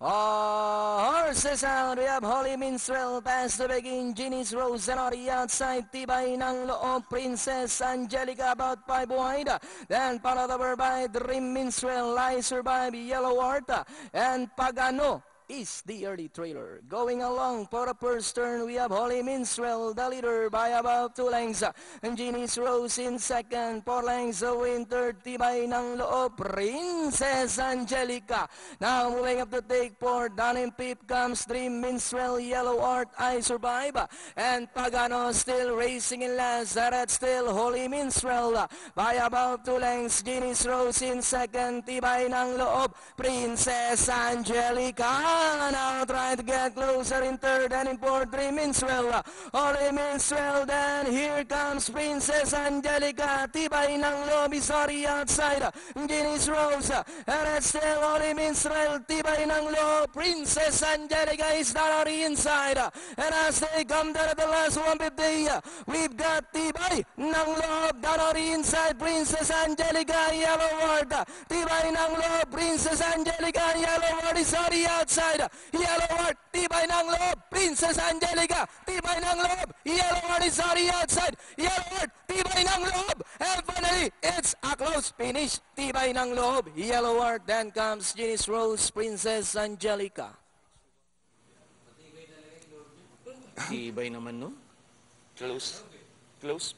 Horses out, we have Holy Minstrel, past the begin, Ginny's Rose, and on the outside, Tibay ng Loob, Princess Angelica, about 5 wide, then followed by Dream Minstrel, Lies Survive, Yellow Heart, and Pagano is the early trailer. Going along for the first turn, we have Holy Minstrel, the leader by about 2 lengths. And Ginny's Rose in second, 4 lengths in third, Tibay ng Loob, Princess Angelica. Now moving up to take 4, down in fifth comes Dream Minstrel, Yellow Heart, I Survive. And Pagano still racing in last, that's still Holy Minstrel by about 2 lengths. Ginny's Rose in second, Tibay ng Loob, Princess Angelica. Now trying to get closer in third and in fourth, Dream Minstrel. Holy Minstrel, then here comes Princess Angelica. Tibay ng Loob is already outside. Ginny's Rose, and it's still Holy Minstrel. Tibay ng Loob, Princess Angelica is already inside. And as they come down to the last 150, we've got Tibay ng Loob already inside. Princess Angelica, Yellow Ward. Tibay ng Loob, Princess Angelica, Yellow Ward is already outside. Yellow Heart, Tibay ng Loob, Princess Angelica, Tibay ng Loob, Yellow Heart is already outside, Yellow Heart, Tibay ng Loob, and finally, it's a close finish, Tibay ng Loob, Yellow Heart, then comes Ginny's Rose, Princess Angelica. Tibay naman, no? Close